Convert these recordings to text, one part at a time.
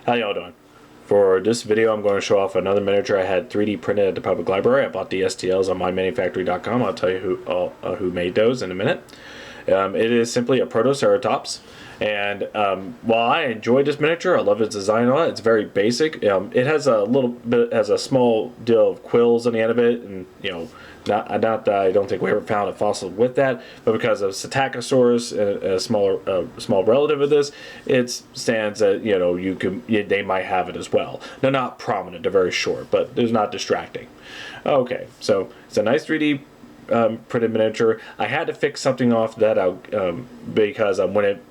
How y'all doing? For this video, I'm going to show off another miniature I had 3D printed at the public library. I bought the STLs on mymanufactory.com. I'll tell you who made those in a minute. It is simply a Protoceratops, and while I enjoyed this miniature, I love its design and all that. It's very basic. It has a small deal of quills on the end of it, and not that I don't think we ever found a fossil with that, but because of Psittacosaurus, a small relative of this, it stands that they might have it as well. They're not prominent; they're very short, but it's not distracting. Okay, so it's a nice 3D printed miniature. I had to fix something off that out because when it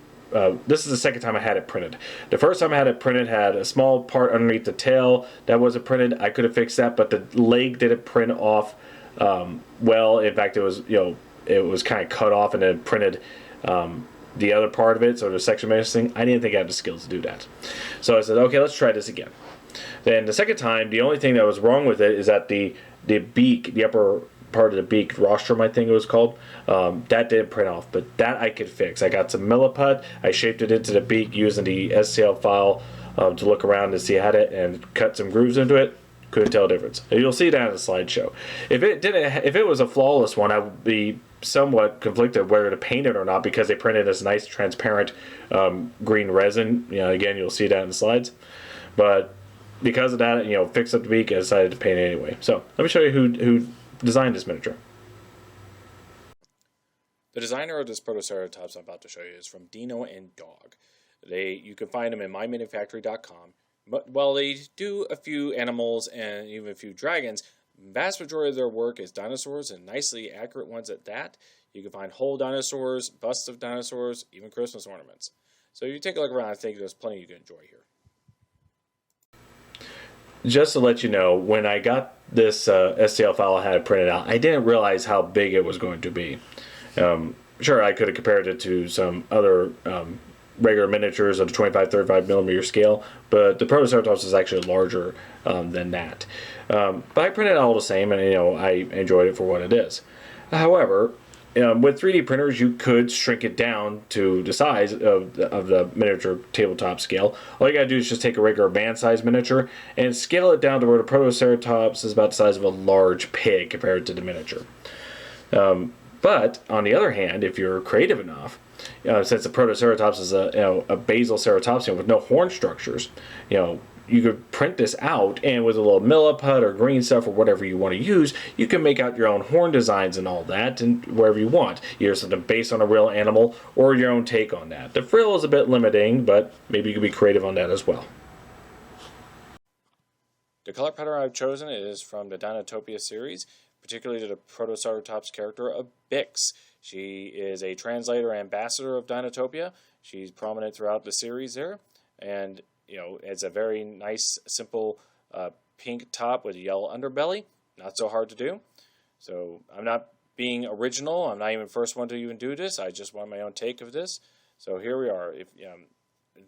this is the second time I had it printed. The first time I had it printed had a small part underneath the tail that wasn't printed. I could have fixed that, but the leg didn't print off well. In fact, it was kind of cut off and then printed the other part of it, so there's section missing. I didn't think I had the skills to do that. So I said, okay, let's try this again. Then the second time, the only thing that was wrong with it is that the beak, the upper part of the beak, rostrum I think it was called, that didn't print off, but that I could fix. I got some milliput, I shaped it into the beak using the STL file to look around to see how it, and cut some grooves into it. Couldn't tell the difference. You'll see that in the slideshow. If it was a flawless one, I would be somewhat conflicted whether to paint it or not, because they printed this nice transparent green resin. Again, you'll see that in the slides. But because of that, fixed up the beak, I decided to paint it anyway. So let me show you who designed this miniature. The designer of this Protoceratops I'm about to show you is from Dino and Dog. You can find them in mymanufactory.com. But while they do a few animals and even a few dragons, the vast majority of their work is dinosaurs, and nicely accurate ones at that. You can find whole dinosaurs, busts of dinosaurs, even Christmas ornaments. So if you take a look around, I think there's plenty you can enjoy here. Just to let you know, when I got this STL file I had it printed out, I didn't realize how big it was going to be. Sure, I could have compared it to some other regular miniatures of the 25-35 millimeter scale, but the Protoceratops is actually larger than that. But I printed it all the same, and I enjoyed it for what it is. However, with 3D printers, you could shrink it down to the size of the miniature tabletop scale. All you gotta do is just take a regular band-size miniature and scale it down to where the Protoceratops is about the size of a large pig compared to the miniature. But on the other hand, if you're creative enough, since the Protoceratops is a basal ceratopsian with no horn structures, you could print this out, and with a little milliput or green stuff or whatever you want to use, you can make out your own horn designs and all that, and wherever you want. Either something based on a real animal or your own take on that. The frill is a bit limiting, but maybe you could be creative on that as well. The color pattern I've chosen is from the Dinotopia series, particularly the Protoceratops character of Bix. She is a translator and ambassador of Dinotopia. She's prominent throughout the series there, and it's a very nice, simple pink top with a yellow underbelly. Not so hard to do. So I'm not being original. I'm not even the first one to even do this. I just want my own take of this. So here we are.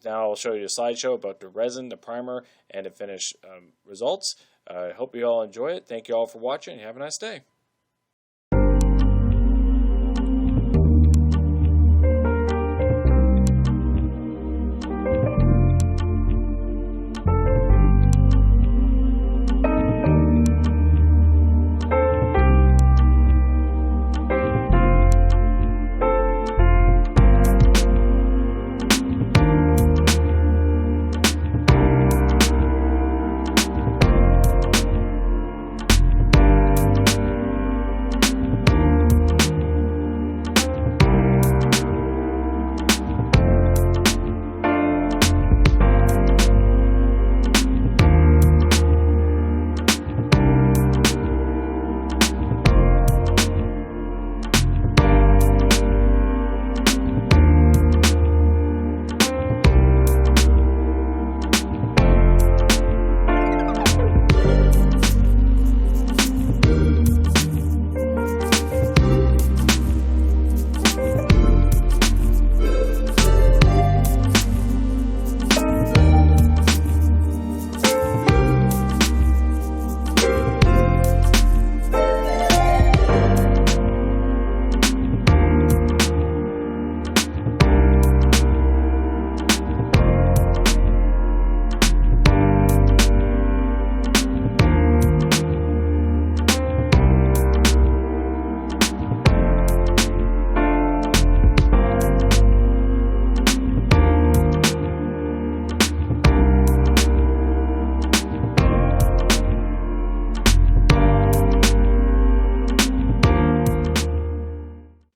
Now I'll show you the slideshow about the resin, the primer, and the finished results. I hope you all enjoy it. Thank you all for watching, and have a nice day.